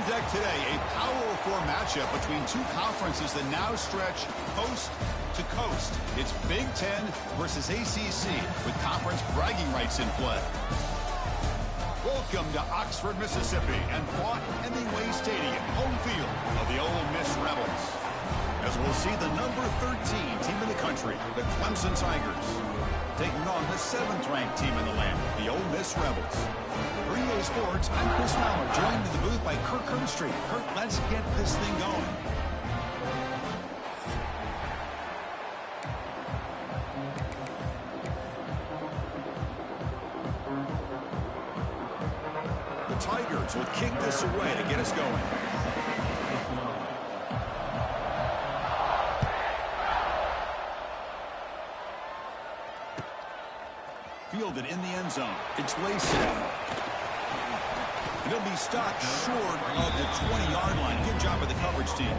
deck today, a Power 4 matchup between two conferences that now stretch coast to coast. It's Big Ten versus ACC with conference bragging rights in play. Welcome to Oxford, Mississippi, and Vaught Hemingway Stadium, home field of the Ole Miss Rebels. As we'll see the number 13 team in the country, the Clemson Tigers, taking on the 7th-ranked team in the land, the Ole Miss Rebels. For EA Sports, I'm Chris Fowler, joined in the booth by Kirk Herbstreit. Kirk, let's get this thing going. The Tigers will kick this away to get us going. Fielded in the end zone. It's Lacey. He'll be stopped short of the 20-yard line. Good job by the coverage team.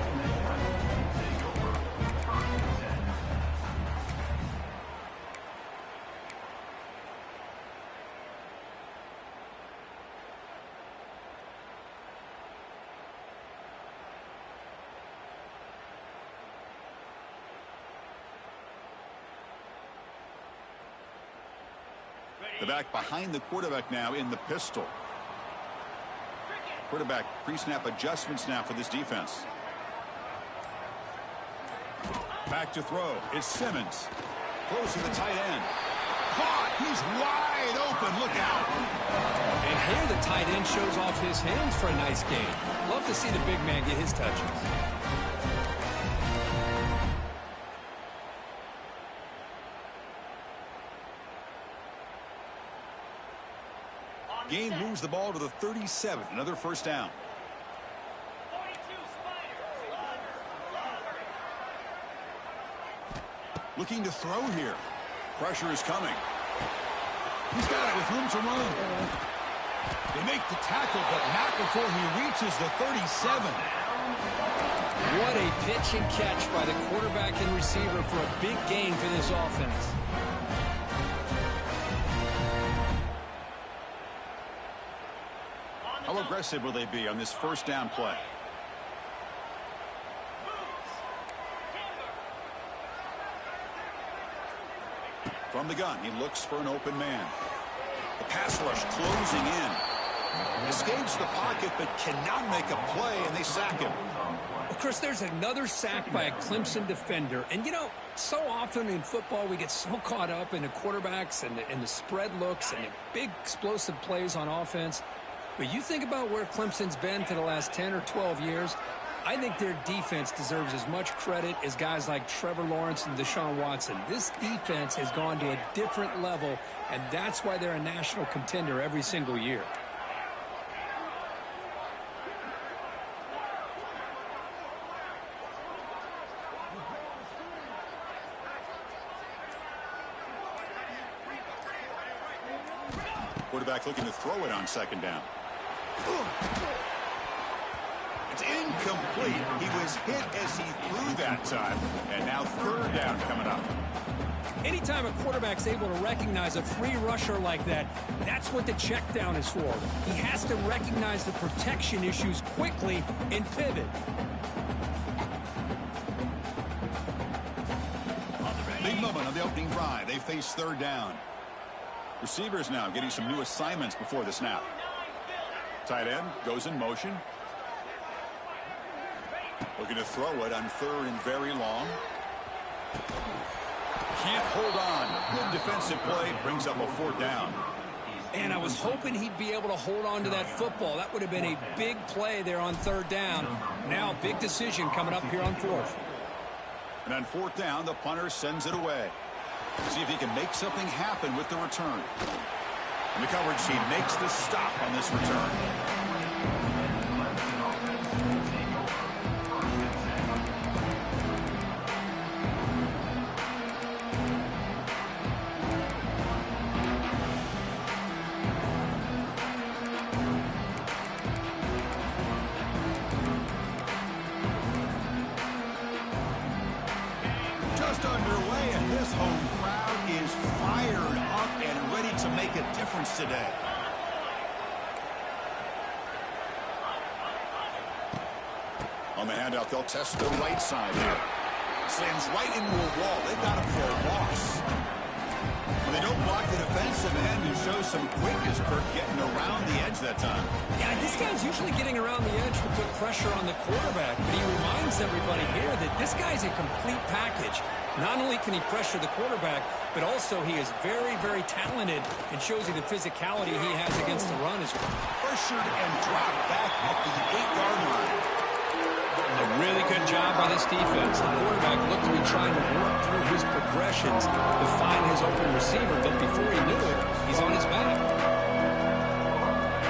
The back behind the quarterback now in the pistol. Quarterback pre-snap adjustments now for this defense. Back to throw. It's Simmons. Throws to the tight end. Caught. He's wide open. Look out. And here the tight end shows off his hands for a nice game. Love to see the big man get his touches. Gain moves the ball to the 37. Another first down. Looking to throw here. Pressure is coming. He's got it with room to run. They make the tackle, but not before he reaches the 37. What a pitch and catch by the quarterback and receiver for a big gain for this offense. How aggressive will they be on this first down play? From the gun, he looks for an open man. The pass rush closing in. Escapes the pocket, but cannot make a play, and they sack him. Well, Chris, there's another sack by a Clemson defender. And, you know, so often in football we get so caught up in the quarterbacks and the spread looks and the big explosive plays on offense. But you think about where Clemson's been for the last 10 or 12 years, I think their defense deserves as much credit as guys like Trevor Lawrence and Deshaun Watson. This defense has gone to a different level, and that's why they're a national contender every single year. Quarterback looking to throw it on second down. It's incomplete. He was hit as he threw that time. And now third down coming up. Anytime a quarterback's able to recognize a free rusher like that, that's what the check down is for. He has to recognize the protection issues quickly and pivot. Big moment on the opening drive. They face third down. Receivers now getting some new assignments before the snap. Tight end goes in motion. Looking to throw it on third and very long. Can't hold on. Good defensive play. Brings up a fourth down. And I was hoping he'd be able to hold on to that football. That would have been a big play there on third down. Now a big decision coming up here on fourth. And on fourth down, the punter sends it away. See if he can make something happen with the return. And the coverage team makes the stop on this return. Just underway, and this home crowd is fired up and ready to make a difference today. On the handout, they'll test the right side here. Slams right into a wall. They've got him for a loss. When they don't block the defensive end and show some quickness, Kirk getting around the edge that time. Yeah, this guy's usually getting around the edge to put pressure on the quarterback, but he reminds everybody here that this guy's a complete package. Not only can he pressure the quarterback, but also he is very, very talented and shows you the physicality he has against the run as well. Pressured and dropped back at the 8-yard line. A really good job by this defense. The quarterback looked to be trying to work through his progressions to find his open receiver, but before he knew it, he's on his back.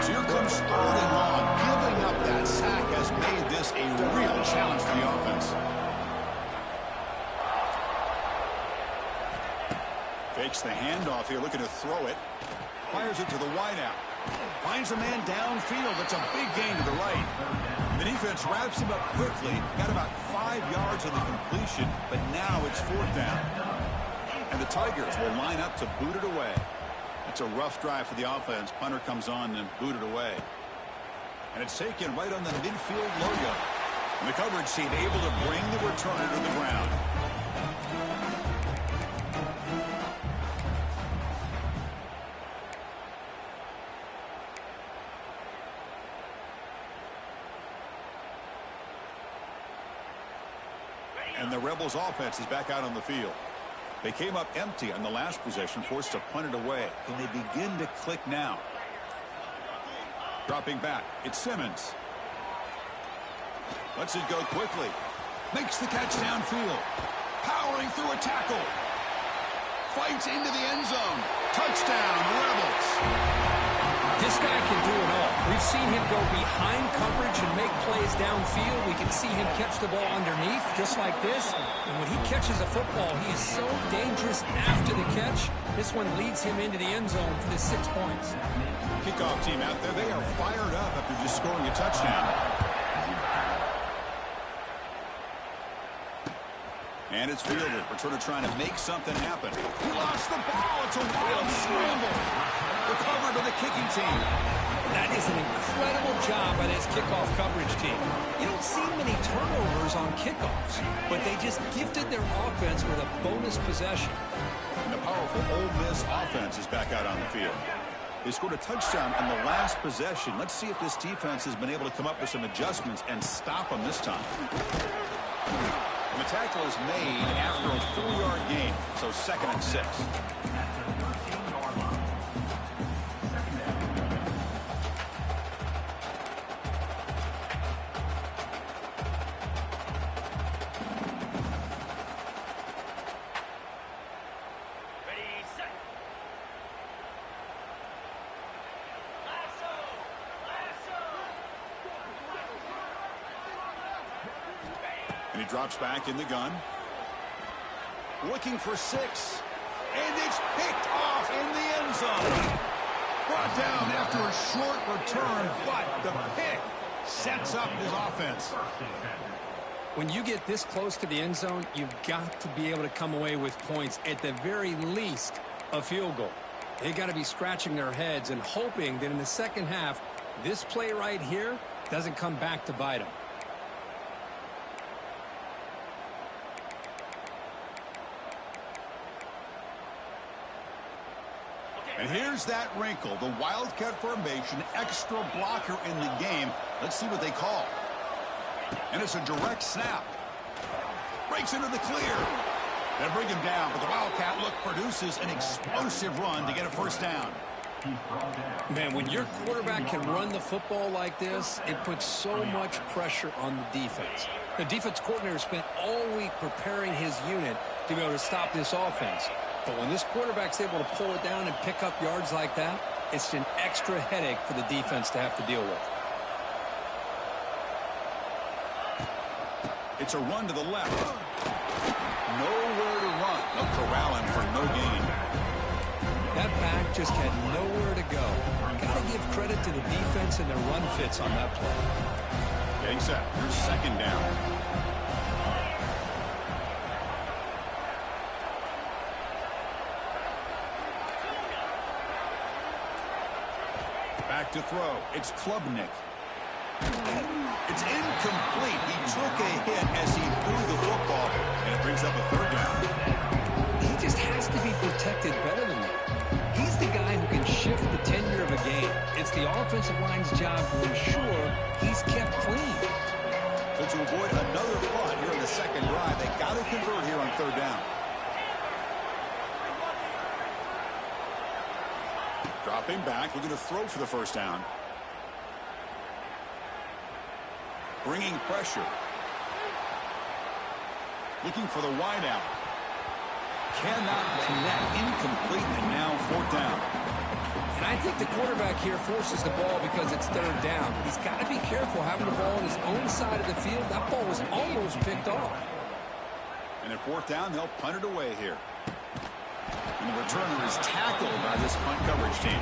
So here comes starting on. Giving up that sack has made this a real challenge for the offense. Fakes the handoff here, looking to throw it. Fires it to the wideout. Finds a man downfield. That's a big gain to the right. The defense wraps him up quickly. Got about 5 yards on the completion, but now it's 4th down. And the Tigers will line up to boot it away. That's a rough drive for the offense. Punter comes on and boot it away. And it's taken right on the midfield logo. And the coverage team able to bring the returner to the ground. And the Rebels offense is back out on the field. They came up empty on the last possession, forced to punt it away. Can they begin to click now? Dropping back, it's Simmons. Lets it go quickly. Makes the catch downfield. Powering through a tackle. Fights into the end zone. Touchdown, Rebels. This guy can do it all. We've seen him go behind coverage and make plays downfield. We can see him catch the ball underneath, just like this. And when he catches a football, he is so dangerous after the catch. This one leads him into the end zone for the 6 points. Kickoff team out there, they are fired up after just scoring a touchdown. And it's fielded. Returner trying to make something happen. He lost the ball. It's a wild scramble. Recovered by the kicking team. That is an incredible job by this kickoff coverage team. You don't see many turnovers on kickoffs, but they just gifted their offense with a bonus possession. And the powerful Ole Miss offense is back out on the field. They scored a touchdown on the last possession. Let's see if this defense has been able to come up with some adjustments and stop them this time. And the tackle is made after a 4-yard gain, so 2nd and 6. And he drops back in the gun. Looking for 6. And it's picked off in the end zone. Brought down after a short return, but the pick sets up his offense. When you get this close to the end zone, you've got to be able to come away with points, at the very least, a field goal. They got to be scratching their heads and hoping that in the second half, this play right here doesn't come back to bite them. And here's that wrinkle, the Wildcat formation, extra blocker in the game. Let's see what they call. And it's a direct snap. Breaks into the clear. They bring him down, but the Wildcat look produces an explosive run to get a 1st down. Man, when your quarterback can run the football like this, it puts so much pressure on the defense. The defense coordinator spent all week preparing his unit to be able to stop this offense. But when this quarterback's able to pull it down and pick up yards like that, it's an extra headache for the defense to have to deal with. It's a run to the left. Nowhere to run. They'll corral him for no gain. That back just had nowhere to go. Got to give credit to the defense and their run fits on that play. Getting set. Here's 2nd down. Back to throw. It's Klubnik. It's incomplete. He took a hit as he threw the football, and it brings up a third down. He just has to be protected better than that. He's the guy who can shift the tenure of a game. It's the offensive line's job to ensure he's kept clean. So to avoid another punt here in the second drive, they got to convert here on third down. Dropping back, looking to throw for the first down. Bringing pressure. Looking for the wideout. Cannot connect. Incomplete, and now fourth down. And I think the quarterback here forces the ball because it's third down. He's got to be careful having the ball on his own side of the field. That ball was almost picked off. And at fourth down, they'll punt it away here. And the returner is tackled by this punt coverage team.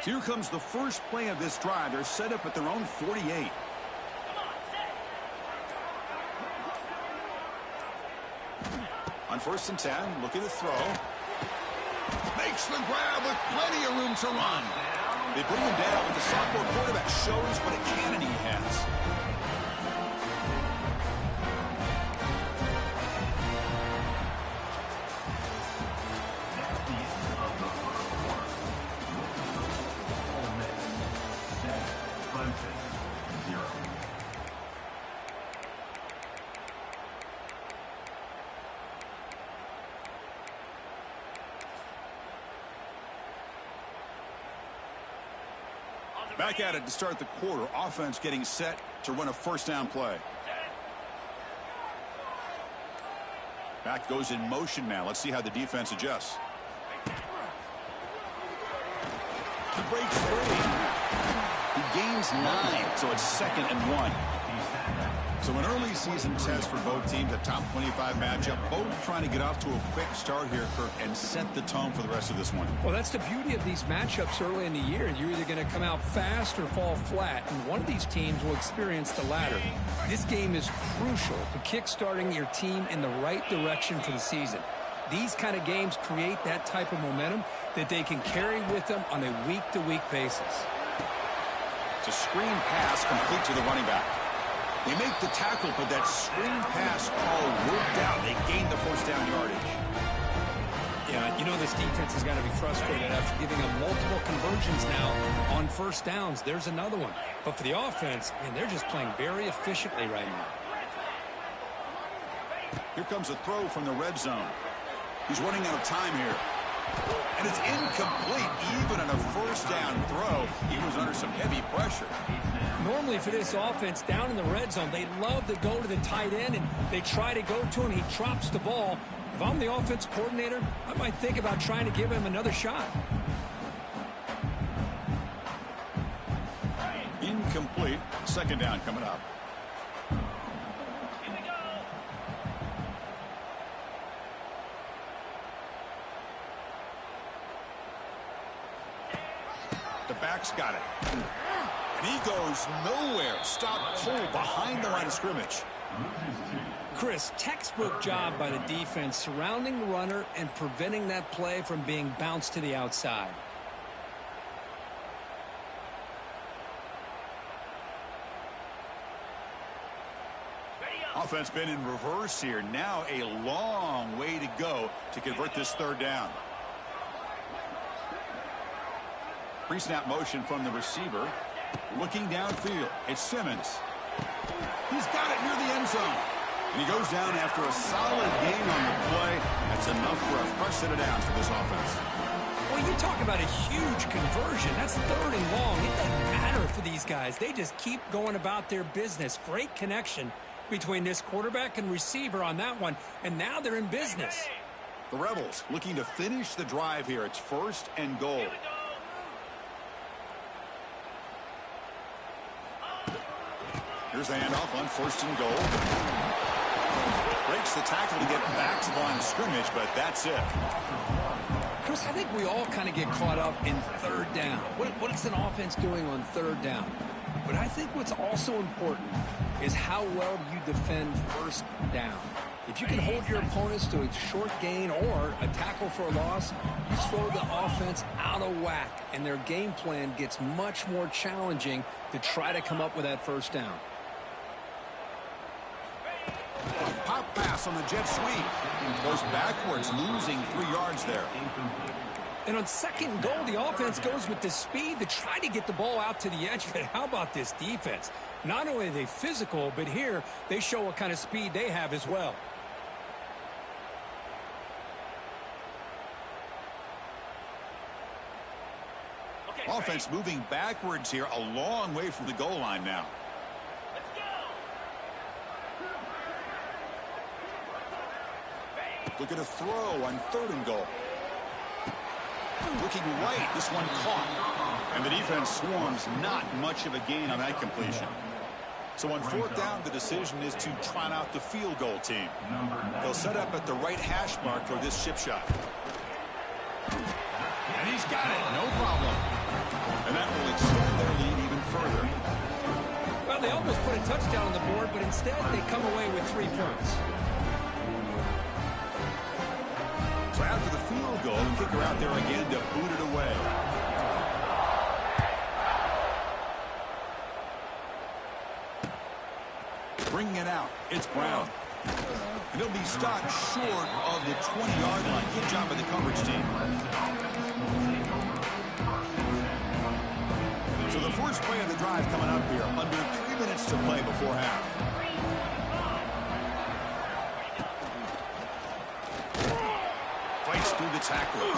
So here comes the first play of this drive. They're set up at their own 48. On first and 10, looking to throw. Makes the grab with plenty of room to run. They bring him down, but the sophomore quarterback shows what a cannon he has. Back at it to start the quarter. Offense getting set to run a first down play. Back goes in motion now. Let's see how the defense adjusts. He breaks free. He gains 9, so it's 2nd and 1. So an early season test for both teams, a top 25 matchup. Both trying to get off to a quick start here, Kirk, and set the tone for the rest of this one. Well, that's the beauty of these matchups early in the year. You're either going to come out fast or fall flat, and one of these teams will experience the latter. This game is crucial to kick-starting your team in the right direction for the season. These kind of games create that type of momentum that they can carry with them on a week-to-week basis. It's a screen pass complete to the running back. They make the tackle, but that screen pass all worked out. They gained the first down yardage. Yeah, you know this defense has got to be frustrated after giving them multiple conversions now on first downs. There's another one. But for the offense, man, they're just playing very efficiently right now. Here comes a throw from the red zone. He's running out of time here. And it's incomplete. Even on a first down throw, he was under some heavy pressure. Normally for this offense, down in the red zone, they love to go to the tight end, and they try to go to him. He drops the ball. If I'm the offense coordinator, I might think about trying to give him another shot. Incomplete. Second down coming up. The back's got it. And he goes nowhere. Stop cold behind the line of scrimmage. Chris, textbook job by the defense surrounding the runner and preventing that play from being bounced to the outside. Offense been in reverse here. Now a long way to go to convert this third down. Pre-snap motion from the receiver. Looking downfield. It's Simmons. He's got it near the end zone. And he goes down after a solid gain on the play. That's enough for a fresh set of downs for this offense. Well, you talk about a huge conversion. That's third and long. It doesn't matter for these guys. They just keep going about their business. Great connection between this quarterback and receiver on that one. And now they're in business. The Rebels looking to finish the drive here. It's first and goal. Here's the handoff on first and goal. Breaks the tackle to get back to the line of scrimmage, but that's it. Chris, I think we all kind of get caught up in third down. What's an offense doing on third down? But I think what's also important is how well do you defend first down. If you can hold your opponents to a short gain or a tackle for a loss, you throw the offense out of whack, and their game plan gets much more challenging to try to come up with that first down. Pop pass on the jet sweep. Goes backwards, losing 3 yards there. And on second and goal, the offense goes with the speed to try to get the ball out to the edge. But how about this defense? Not only are they physical, but here they show what kind of speed they have as well. Offense moving backwards here, a long way from the goal line now. Look at a throw on third and goal. Looking right, this one caught. And the defense swarms, not much of a gain on that completion. So on fourth down, the decision is to trot out the field goal team. They'll set up at the right hash mark for this chip shot. And he's got it, no problem. And that will extend their lead even further. Well, they almost put a touchdown on the board, but instead they come away with 3 points. So after the field goal, the kicker out there again to boot it away. Bringing it out, it's Brown. And he'll be stopped short of the 20-yard line. Good job by the coverage team. So the first play of the drive coming up here. Under 3 minutes to play before half. Fights through the tackler.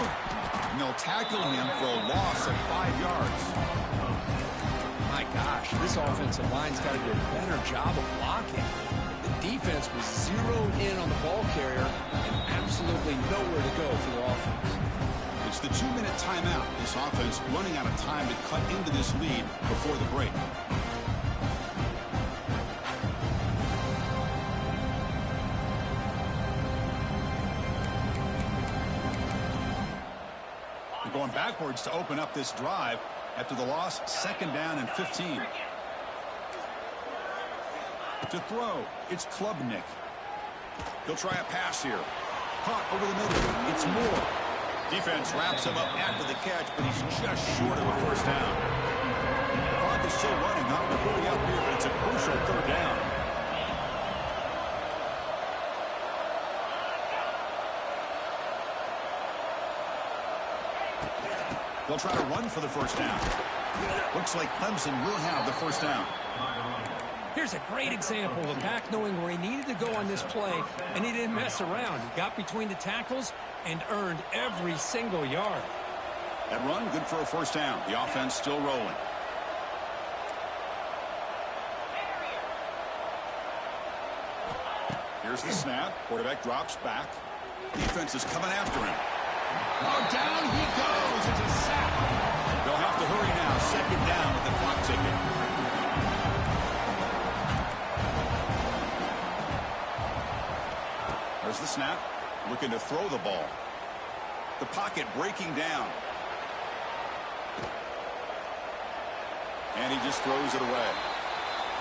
And they'll tackle him for a loss of 5 yards. My gosh, this offensive line's got to do a better job of blocking. The defense was zeroed in on the ball carrier and absolutely nowhere to go for the offense. It's the 2-minute timeout. This offense running out of time to cut into this lead before the break. They're going backwards to open up this drive after the loss, 2nd down and 15. To throw, it's Klubnik. He'll try a pass here. Caught over the middle. It's Moore. Defense wraps him up after the catch, but he's just short of a first down. The clock is still running. Not to hurry up here, but it's a crucial 3rd down. They'll try to run for the first down. Looks like Clemson will have the first down. Here's a great example of a back knowing where he needed to go on this play, and he didn't mess around. He got between the tackles and earned every single yard. That run, good for a first down. The offense still rolling. Here's the snap. Quarterback drops back. Defense is coming after him. Oh, down he goes. It's a sack. They'll have to hurry now. 2nd down with the clock ticking. There's the snap. Looking to throw the ball. The pocket breaking down. And he just throws it away.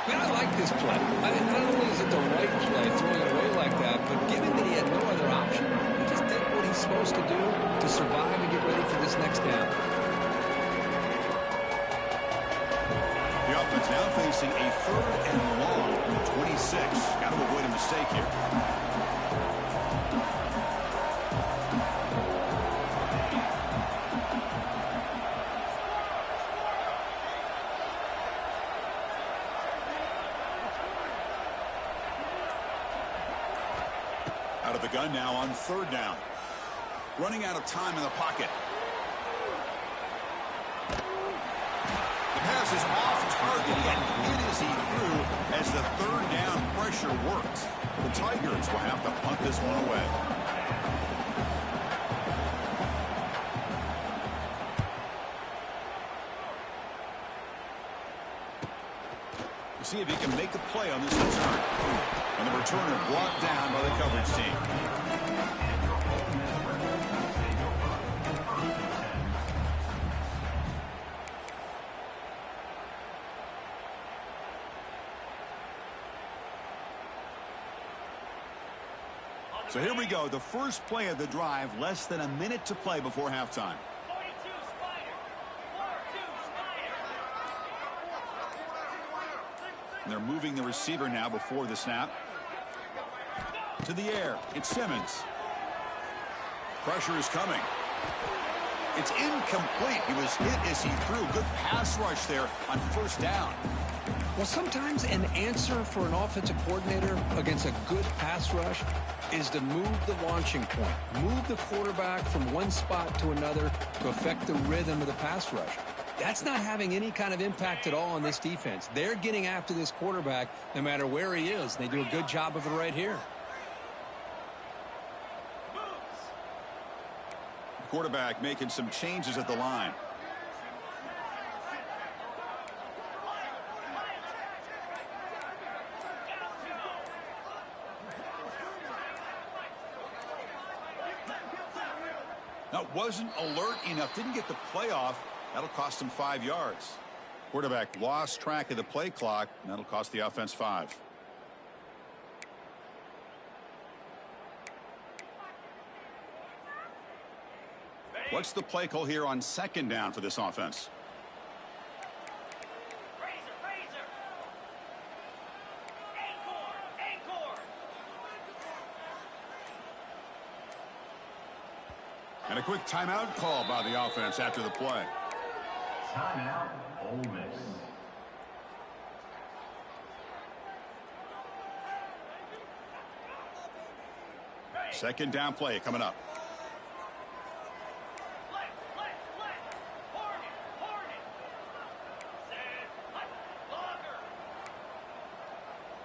Man, I like this play. Not only is it the right play, throwing it away like that, but given that he had no other option, he just did what he's supposed to do to survive and get ready for this next down. The offense now facing a 3rd and long from the 26. Got to avoid a mistake here. Out of the gun now on 3rd down. Running out of time in the pocket. The pass is off target, and hit as he threw as the 3rd down pressure worked. The Tigers will have to punt this one away. We'll see if he can make a play on this return. And the returner brought down by the coverage team. So here we go, the first play of the drive, less than a minute to play before halftime. And they're moving the receiver now before the snap. To the air, it's Simmons. Pressure is coming. It's incomplete. He was hit as he threw. Good pass rush there on first down. Well, sometimes an answer for an offensive coordinator against a good pass rush is to move the launching point, move the quarterback from one spot to another to affect the rhythm of the pass rush. That's not having any kind of impact at all on this defense. They're getting after this quarterback no matter where he is. They do a good job of it right here. Quarterback making some changes at the line. That wasn't alert enough. Didn't get the play off. That'll cost him 5 yards. Quarterback lost track of the play clock. And that'll cost the offense 5. What's the play call here on second down for this offense? And a quick timeout call by the offense after the play. Timeout, Ole Miss. Second down play coming up.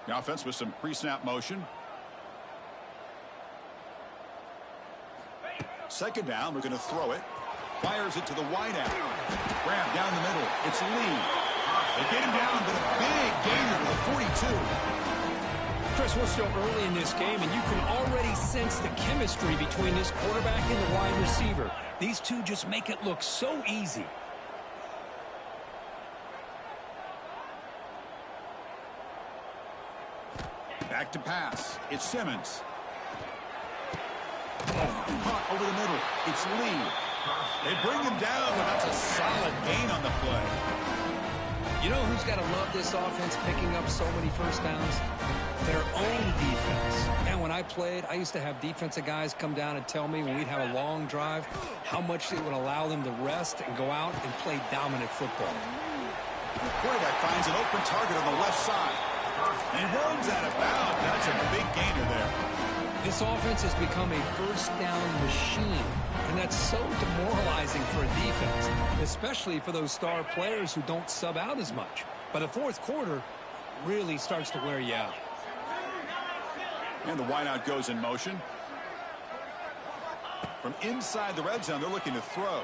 The offense with some pre-snap motion. Second down, we're going to throw it. Fires it to the wideout. Grab down the middle. It's Lee. They get him down, but a big gainer to the 42. Chris, we're still early in this game, and you can already sense the chemistry between this quarterback and the wide receiver. These two just make it look so easy. Back to pass. It's Simmons. Caught over the middle. It's Lee. They bring him down, but that's a solid gain on the play. You know who's got to love this offense picking up so many first downs? Their own defense. And when I played, I used to have defensive guys come down and tell me when we'd have a long drive how much it would allow them to rest and go out and play dominant football. The quarterback finds an open target on the left side. He runs out of bounds. That's a big gainer there. This offense has become a first down machine, and that's so demoralizing for a defense, especially for those star players who don't sub out as much. But the fourth quarter really starts to wear you out. And the wideout goes in motion. From inside the red zone, they're looking to throw.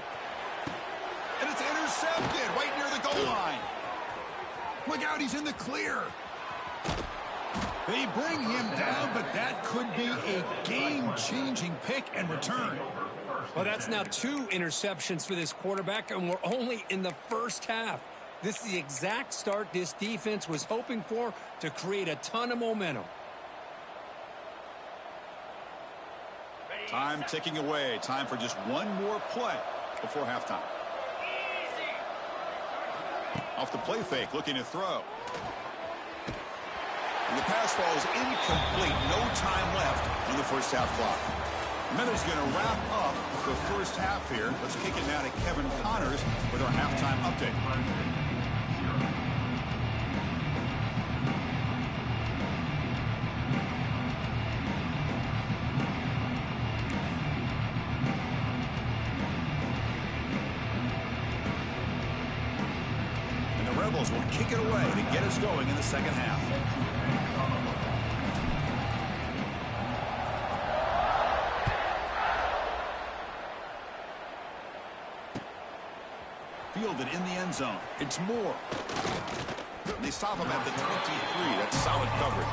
And it's intercepted right near the goal line. Look out, he's in the clear. They bring him down, but that could be a game-changing pick and return. Well, that's now 2 interceptions for this quarterback, and we're only in the first half. This is the exact start this defense was hoping for to create a ton of momentum. Time ticking away. Time for just one more play before halftime. Off the play fake, looking to throw. And the pass falls incomplete. No time left on the first half clock. Miller's going to wrap up the first half here. Let's kick it now to Kevin Connors with our halftime update. And the Rebels will kick it away to get us going in the second half. Fielded in the end zone. It's Moore. They stop him at the 23. That's solid coverage.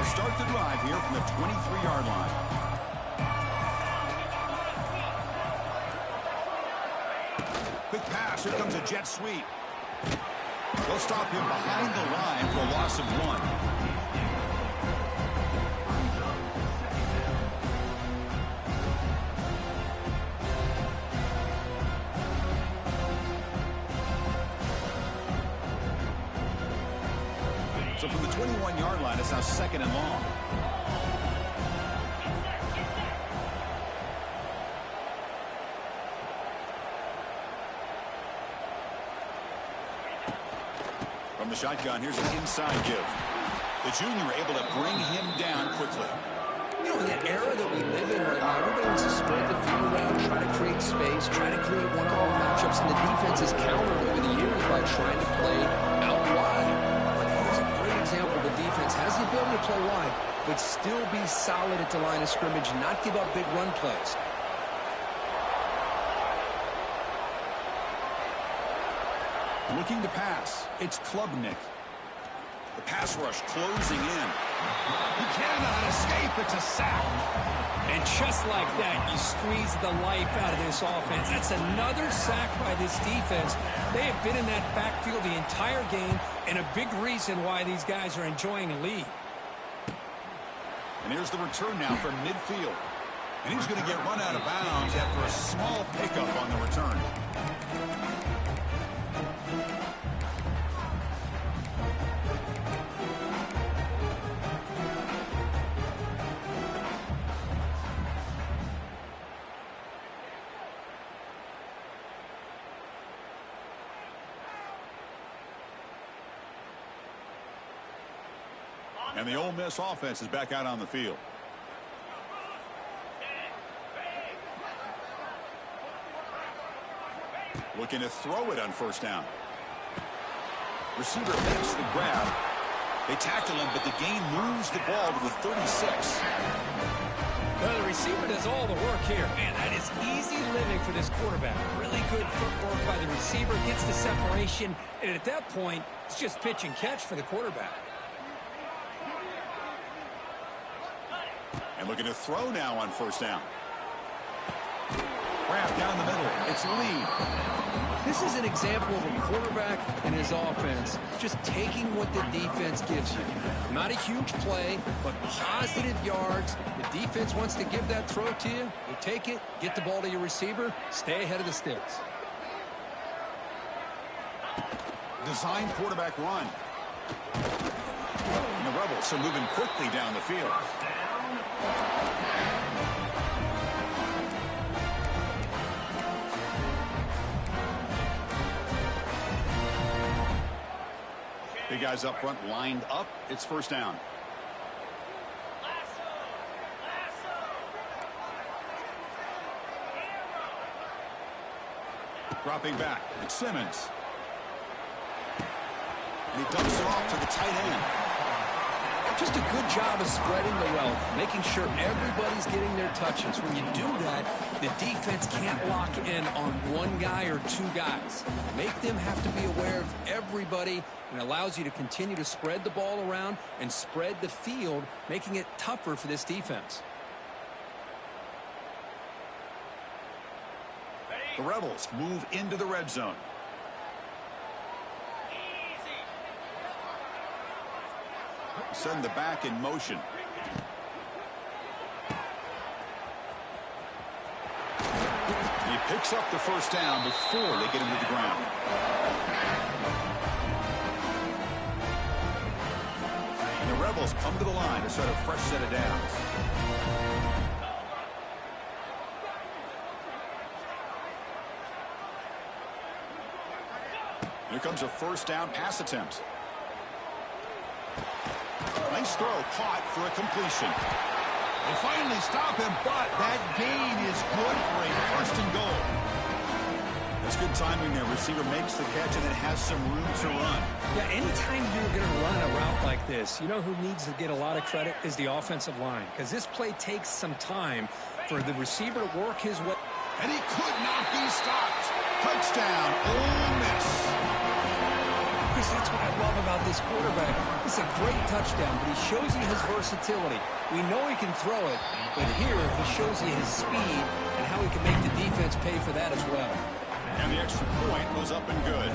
they'll start the drive here from the 23-yard line. Quick pass. Here comes a jet sweep. They'll stop him behind the line for a loss of 1. So from the 21-yard line, it's now 2nd and long. From the shotgun, here's an inside give. The junior able to bring him down quickly. You know, in that era that we live in right now, everybody wants to spread the field around, try to create space, try to create one-on-one matchups, and the defense is countered over the years by trying to play out wide. Example, the defense has the ability to play wide, but still be solid at the line of scrimmage, not give up big run plays. Looking to pass. It's Klubnik. The pass rush closing in. He cannot escape. It's a sack. And just like that, you squeeze the life out of this offense. That's another sack by this defense. They have been in that backfield the entire game, and a big reason why these guys are enjoying a lead. And here's the return now from midfield. And he's going to get run out of bounds after a small pickup on the return. And the Ole Miss offense is back out on the field. Looking to throw it on first down. Receiver makes the grab. They tackle him, but the gain moves the ball to the 36. Well, the receiver does all the work here. Man, that is easy living for this quarterback. Really good footwork by the receiver. Gets the separation. And at that point, it's just pitch and catch for the quarterback. And looking to throw now on first down. Wrap down the middle. It's Lee. This is an example of a quarterback and his offense just taking what the defense gives you. Not a huge play, but positive yards. The defense wants to give that throw to you. You take it, get the ball to your receiver, stay ahead of the sticks. Design quarterback run. And the Rebels are moving quickly down the field. Big guys up front lined up. It's first down. Dropping back. It's Simmons. And he dumps it off to the tight end. Just a good job of spreading the wealth, making sure everybody's getting their touches. When you do that, the defense can't lock in on one guy or two guys. Make them have to be aware of everybody, and allows you to continue to spread the ball around and spread the field, making it tougher for this defense. The Rebels move into the red zone. Send the back in motion. He picks up the first down before they get him to the ground. And the Rebels come to the line to set a fresh set of downs. Here comes a first down pass attempt. Nice throw, caught for a completion. They finally stop him, but that gain is good for a first and goal. That's good timing there. Receiver makes the catch and then has some room to run. Yeah, anytime you're going to run a route like this, you know who needs to get a lot of credit is the offensive line, because this play takes some time for the receiver to work his way. And he could not be stopped. Touchdown, Ole Miss. That's what I love about this quarterback. It's a great touchdown, but he shows he has versatility. We know he can throw it, but here he shows you his speed and how he can make the defense pay for that as well. And the extra point goes up and good.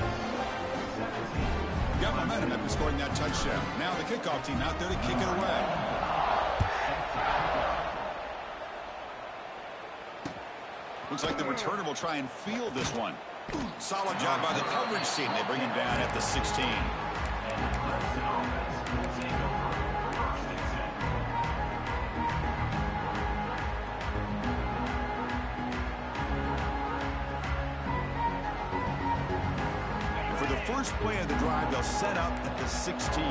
Got momentum after scoring that touchdown. Now the kickoff team out there to kick it away. Looks like the returner will try and field this one. Solid job by the coverage team. They bring him down at the 16. For the first play of the drive, they'll set up at the 16.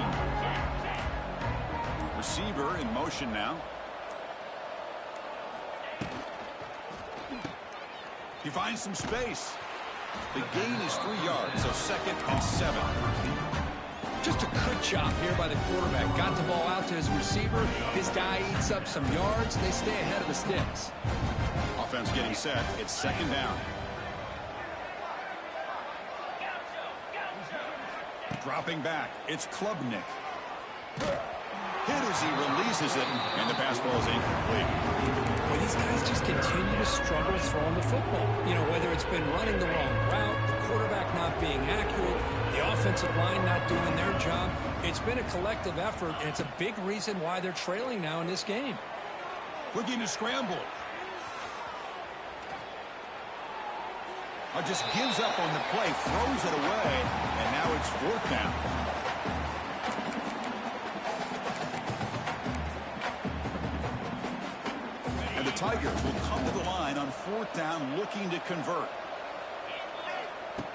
Receiver in motion now. He finds some space. The gain is 3 yards, so 2nd and 7. Just a good job here by the quarterback. Got the ball out to his receiver. His guy eats up some yards. They stay ahead of the sticks. Offense getting set. It's 2nd down. Dropping back. It's Klubnik. Hit as he releases it, and the pass ball is incomplete. Well, these guys just continue to struggle throwing the football. You know, whether it's been running the wrong route, the quarterback not being accurate, the offensive line not doing their job. It's been a collective effort, and it's a big reason why they're trailing now in this game. Looking to scramble. Just gives up on the play, throws it away, and now it's 4th down. And the Tigers will come to the line on 4th down, looking to convert.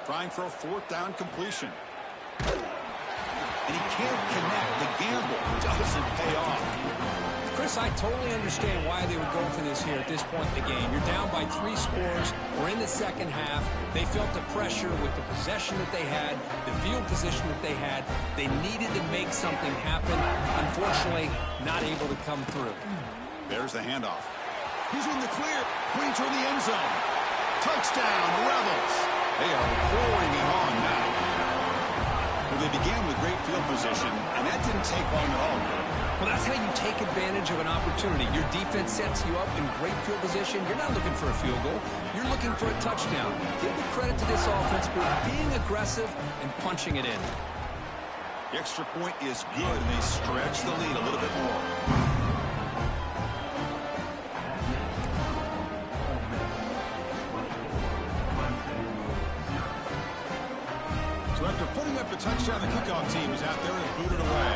Trying for a 4th down completion. And he can't connect. The gamble doesn't pay off. Chris, I totally understand why they would go for this here at this point in the game. You're down by 3 scores. We're in the second half. They felt the pressure with the possession that they had, the field position that they had. They needed to make something happen. Unfortunately, not able to come through. There's the handoff. He's in the clear. Brings her in the end zone. Touchdown, Rebels. They are pouring it on now. Well, they began with great field position, and that didn't take long at all. Well, that's how you take advantage of an opportunity. Your defense sets you up in great field position. You're not looking for a field goal. You're looking for a touchdown. Give the credit to this offense for being aggressive and punching it in. The extra point is good, and they stretch the lead a little bit more. So after putting up the touchdown, the kickoff team is out there and booted away.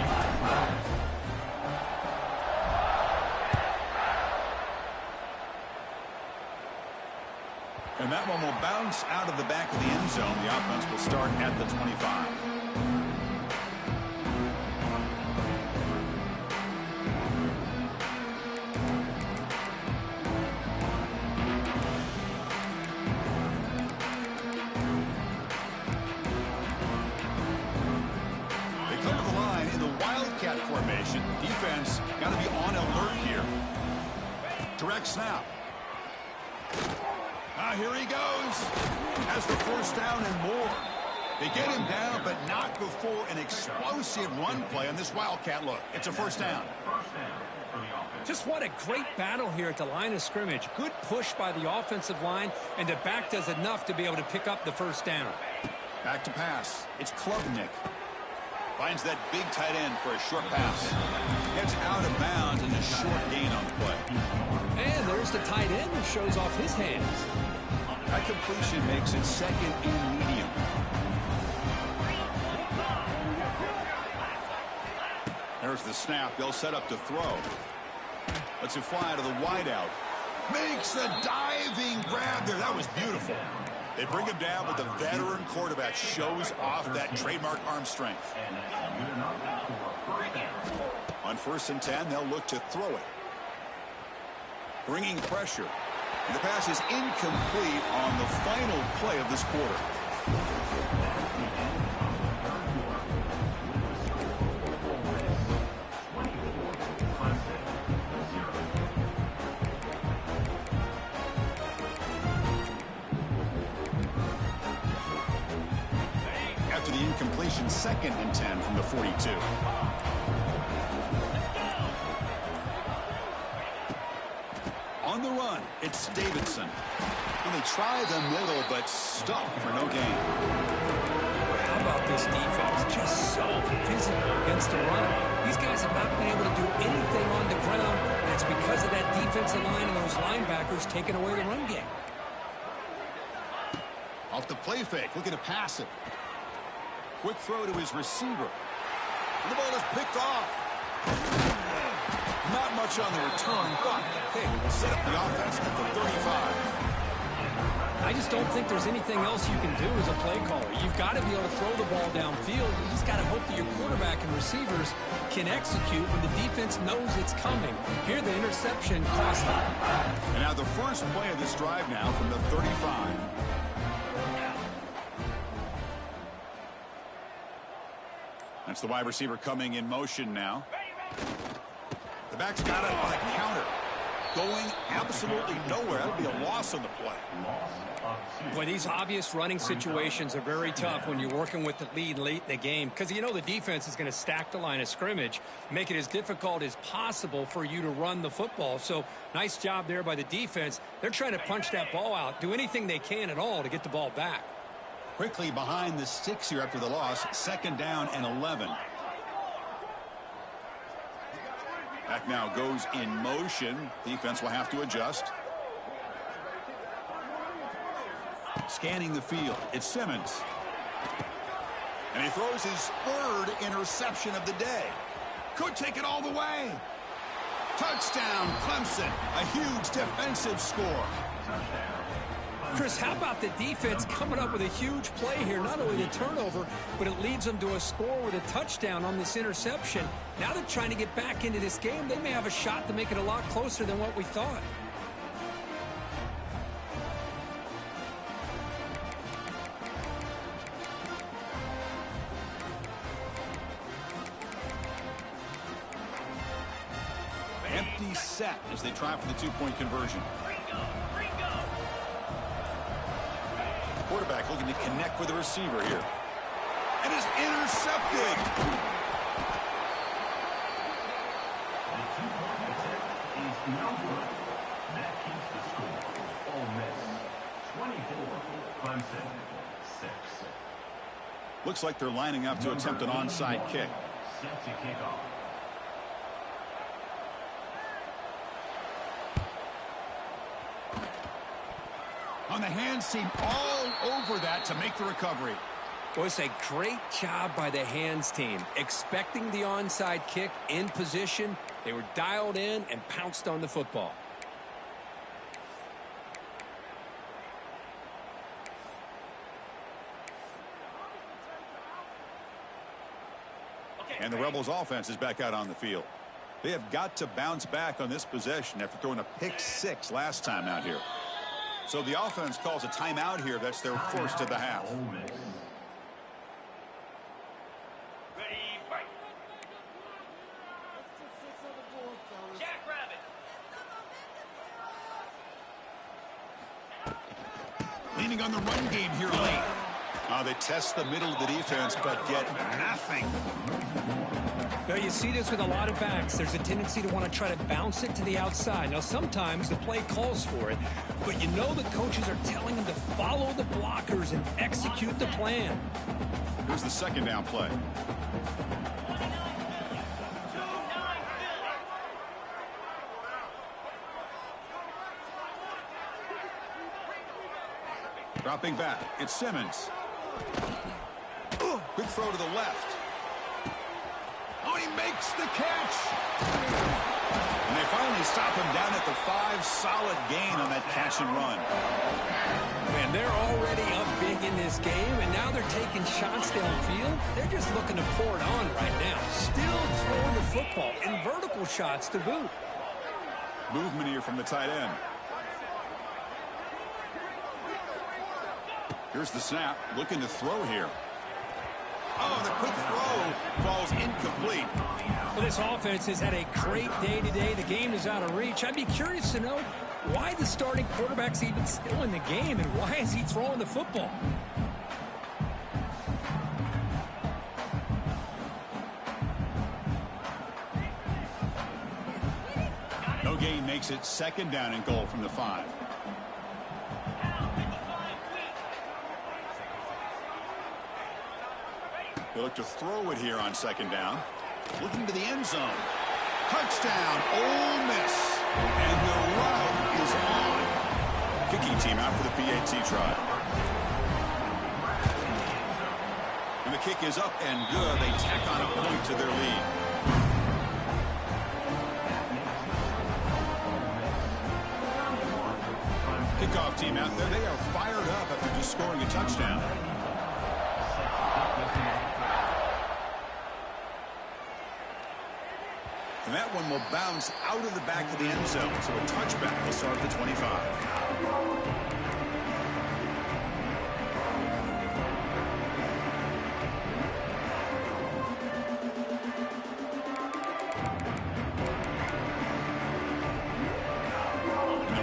And that one will bounce out of the back of the end zone. The offense will start at the 25. They come to the line in the Wildcat formation. Defense got to be on alert here. Direct snap. Here he goes. Has the 1st down and more. They get him down, but not before an explosive run play on this Wildcat look. It's a 1st down. Just what a great battle here at the line of scrimmage. Good push by the offensive line, and the back does enough to be able to pick up the 1st down. Back to pass. It's Klubnik. Finds that big tight end for a short pass. Gets out of bounds and a short gain on the play. And there's the tight end who shows off his hands. That completion makes it 2nd and medium. There's the snap. They'll set up to throw. Lets it fly to the wideout. Makes the diving grab there. That was beautiful. They bring him down, but the veteran quarterback shows off that trademark arm strength. On 1st and 10, they'll look to throw it. Bringing pressure. And the pass is incomplete on the final play of this quarter. After the incompletion, formation, 2nd and 10 from the 42. On the run, it's Davidson. And they try the middle, but stuck for no gain. How about this defense? Just so physical against the run. These guys have not been able to do anything on the ground, and it's because of that defensive line and those linebackers taking away the run game. Off the play fake, looking to pass it. Quick throw to his receiver. And the ball is picked off. Not much on the return, but hey, we'll set up the offense at the 35. I just don't think there's anything else you can do as a play caller. You've got to be able to throw the ball downfield. You just got to hope that your quarterback and receivers can execute when the defense knows it's coming. Here, the interception cost them. And now the first play of this drive now from the 35. That's the wide receiver coming in motion now. The back's got it on a counter. Going absolutely nowhere. That would be a loss on the play. Boy, these obvious running situations are very tough when you're working with the lead late in the game, because you know the defense is going to stack the line of scrimmage, make it as difficult as possible for you to run the football. So nice job there by the defense. They're trying to punch that ball out, do anything they can at all to get the ball back. Quickly behind the sticks here after the loss. 2nd down and 11. Back now goes in motion. Defense will have to adjust. Scanning the field. It's Simmons. And he throws his 3rd interception of the day. Could take it all the way. Touchdown, Clemson. A huge defensive score. Chris, how about the defense coming up with a huge play here? Not only the turnover, but it leads them to a score with a touchdown on this interception. Now they're trying to get back into this game. They may have a shot to make it a lot closer than what we thought. Empty set as they try for the 2-point conversion. Quarterback looking to connect with the receiver here. And is intercepted. The 2-point attempt is no good. That keeps the score. Ole Miss 24, Clemson 6. Looks like they're lining up to attempt an onside kick. Set to kick off. On the hands team all over that to make the recovery. Well, it's a great job by the hands team. Expecting the onside kick in position. They were dialed in and pounced on the football. And the Rebels offense is back out on the field. They have got to bounce back on this possession after throwing a pick 6 last time out here. So the offense calls a timeout here. That's their first of the half. Leaning on the run game here late. They test the middle of the defense, but get nothing. Now, you see this with a lot of backs. There's a tendency to want to try to bounce it to the outside. Now, sometimes the play calls for it, but you know the coaches are telling them to follow the blockers and execute the plan. Here's the 2nd down play. Dropping back, it's Simmons. Quick throw to the left. Oh, he makes the catch. And they finally stop him down at the 5. Solid gain on that catch and run. Man, they're already up big in this game, and now they're taking shots downfield. They're just looking to pour it on right now. Still throwing the football in vertical shots to boot. Movement here from the tight end. Here's the snap, looking to throw here. Oh, the quick throw falls incomplete. Well, this offense has had a great day today. The game is out of reach. I'd be curious to know why the starting quarterback's even still in the game, and why is he throwing the football? No gain makes it second down and goal from the 5. They look to throw it here on second down. Looking to the end zone. Touchdown, Ole Miss. And the route is on. Kicking team out for the PAT try. And the kick is up and good. They tack on a point to their lead. Kickoff team out there. They are fired up after just scoring a touchdown. And that one will bounce out of the back of the end zone. So a touchback will start at the 25.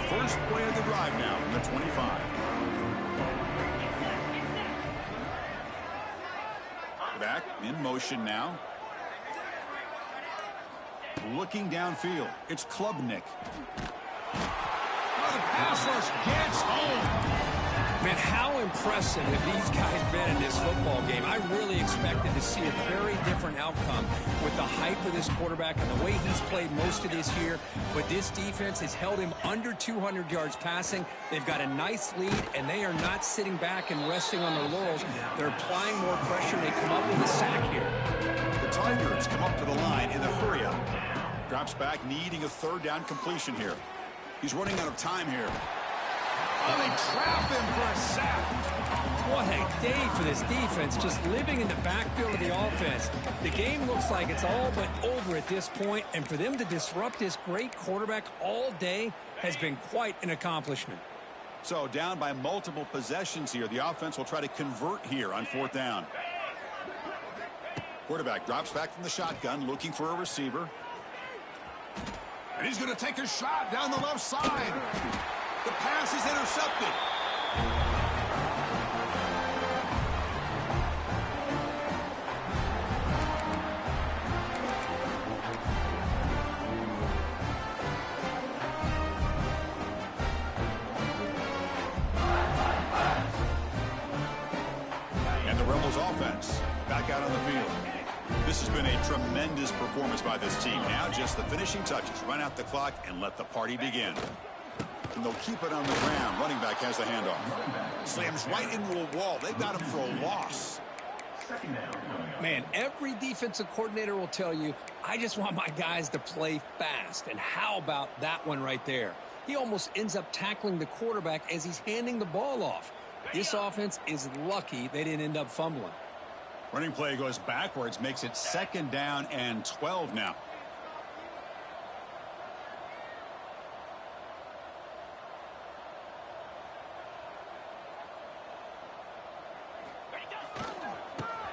First play of the drive now from the 25. Back in motion now. Looking downfield. It's Klubnik. Oh, the pass rush gets home. Man, how impressive have these guys been in this football game? I really expected to see a very different outcome with the hype of this quarterback and the way he's played most of this year. But this defense has held him under 200 yards passing. They've got a nice lead, and they are not sitting back and resting on their laurels. They're applying more pressure, and they come up with a sack here. The Tigers come up to the line in the hurry-up. Drops back, needing a third down completion here. He's running out of time here. Oh, they trap him for a sack. What a day for this defense, just living in the backfield of the offense. The game looks like it's all but over at this point, and for them to disrupt this great quarterback all day has been quite an accomplishment. So down by multiple possessions here. The offense will try to convert here on 4th down. Quarterback drops back from the shotgun, looking for a receiver. And he's going to take a shot down the left side. The pass is intercepted. And the Rebels offense back out on the field. This has been a tremendous performance by this team. Now just the finishing touches. Run out the clock and let the party begin. And they'll keep it on the ground. Running back has the handoff. Slams right into a wall. They got him for a loss. Man, every defensive coordinator will tell you, I just want my guys to play fast. And how about that one right there? He almost ends up tackling the quarterback as he's handing the ball off. This offense is lucky they didn't end up fumbling. Running play goes backwards, makes it 2nd down and 12 now.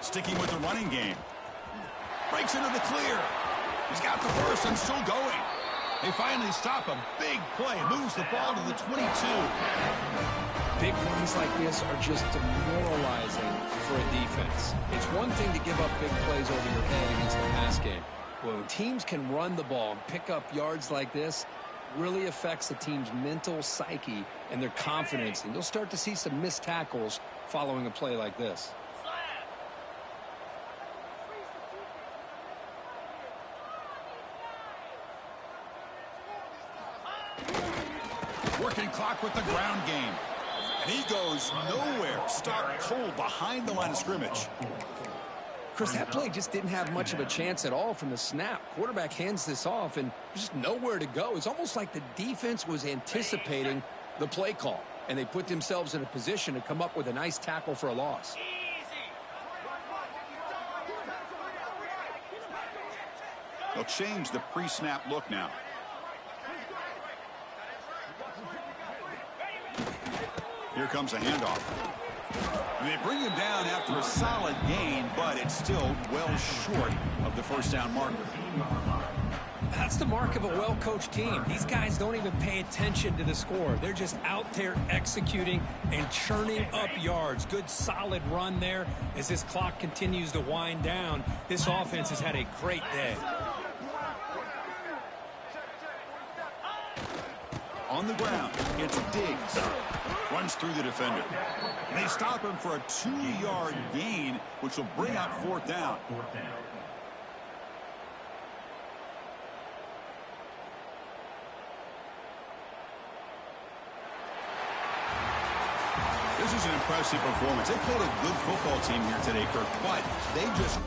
Sticking with the running game. Breaks into the clear. He's got the first and still going. They finally stop him. Big play. Moves the ball to the 22. Big runs like this are just demoralizing for a defense. It's one thing to give up big plays over your head against the pass game. When teams can run the ball and pick up yards like this, really affects the team's mental psyche and their confidence. And you'll start to see some missed tackles following a play like this. Working clock with the ground game. And he goes nowhere. Stop cold behind the line of scrimmage. Chris, that play just didn't have much of a chance at all from the snap. Quarterback hands this off and just nowhere to go. It's almost like the defense was anticipating the play call, and they put themselves in a position to come up with a nice tackle for a loss. They'll change the pre-snap look now. Here comes a handoff. And they bring him down after a solid gain, but it's still well short of the first down marker. That's the mark of a well-coached team. These guys don't even pay attention to the score. They're just out there executing and churning up yards. Good, solid run there as this clock continues to wind down. This offense has had a great day. On the ground, it's Diggs. Runs through the defender. They stop him for a 2-yard gain, which will bring up 4th down. This is an impressive performance. They played a good football team here today, Kirk, but they just